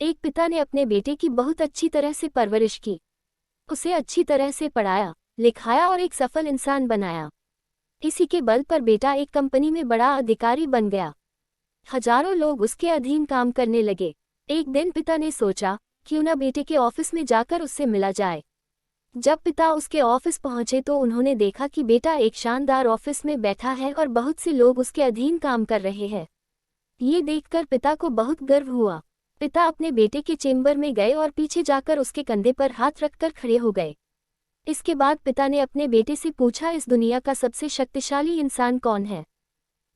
एक पिता ने अपने बेटे की बहुत अच्छी तरह से परवरिश की, उसे अच्छी तरह से पढ़ाया, लिखाया और एक सफल इंसान बनाया। इसी के बल पर बेटा एक कंपनी में बड़ा अधिकारी बन गया। हजारों लोग उसके अधीन काम करने लगे। एक दिन पिता ने सोचा, क्यों न बेटे के ऑफिस में जाकर उससे मिला जाए। जब पिता उसके ऑफिस पहुंचे तो उन्होंने देखा कि बेटा एक शानदार ऑफिस में बैठा है और बहुत से लोग उसके अधीन काम कर रहे हैं। ये देखकर पिता को बहुत गर्व हुआ। पिता अपने बेटे के चेंबर में गए और पीछे जाकर उसके कंधे पर हाथ रखकर खड़े हो गए। इसके बाद पिता ने अपने बेटे से पूछा, इस दुनिया का सबसे शक्तिशाली इंसान कौन है?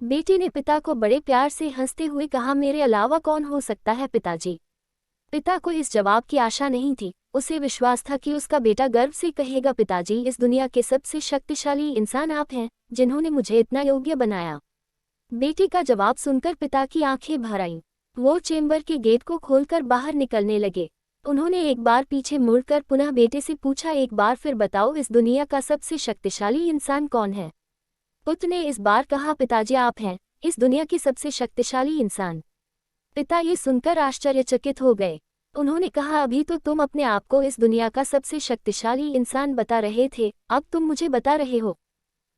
बेटे ने पिता को बड़े प्यार से हंसते हुए कहा, मेरे अलावा कौन हो सकता है पिताजी। पिता को इस जवाब की आशा नहीं थी। उसे विश्वास था कि उसका बेटा गर्व से कहेगा, पिताजी, इस दुनिया के सबसे शक्तिशाली इंसान आप हैं, जिन्होंने मुझे इतना योग्य बनाया। बेटे का जवाब सुनकर पिता की आंखें भर आईं। वो चेंबर के गेट को खोलकर बाहर निकलने लगे। उन्होंने एक बार पीछे मुड़कर पुनः बेटे से पूछा, एक बार फिर बताओ, इस दुनिया का सबसे शक्तिशाली इंसान कौन है? पुत्र ने इस बार कहा, पिताजी, आप हैं इस दुनिया के सबसे शक्तिशाली इंसान। पिता ये सुनकर आश्चर्यचकित हो गए। उन्होंने कहा, अभी तो तुम अपने आप को इस दुनिया का सबसे शक्तिशाली इंसान बता रहे थे, अब तुम मुझे बता रहे हो?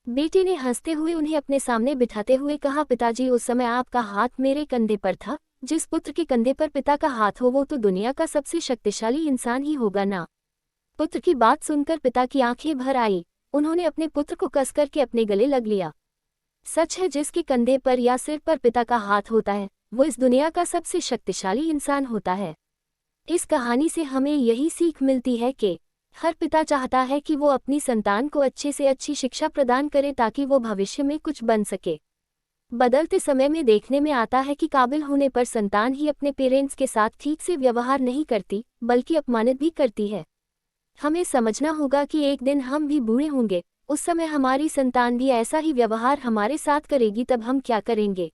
बेटे ने हंसते हुए उन्हें अपने सामने बिठाते हुए कहा, पिताजी, उस समय आपका हाथ मेरे कंधे पर था। जिस पुत्र के कंधे पर पिता का हाथ हो वो तो दुनिया का सबसे शक्तिशाली इंसान ही होगा ना। पुत्र की बात सुनकर पिता की आंखें भर आई। उन्होंने अपने पुत्र को कस करके अपने गले लग लिया। सच है, जिसके कंधे पर या सिर पर पिता का हाथ होता है वो इस दुनिया का सबसे शक्तिशाली इंसान होता है। इस कहानी से हमें यही सीख मिलती है कि हर पिता चाहता है कि वो अपनी संतान को अच्छे से अच्छी शिक्षा प्रदान करे ताकि वो भविष्य में कुछ बन सके। बदलते समय में देखने में आता है कि काबिल होने पर संतान ही अपने पेरेंट्स के साथ ठीक से व्यवहार नहीं करती, बल्कि अपमानित भी करती है। हमें समझना होगा कि एक दिन हम भी बूढ़े होंगे, उस समय हमारी संतान भी ऐसा ही व्यवहार हमारे साथ करेगी, तब हम क्या करेंगे?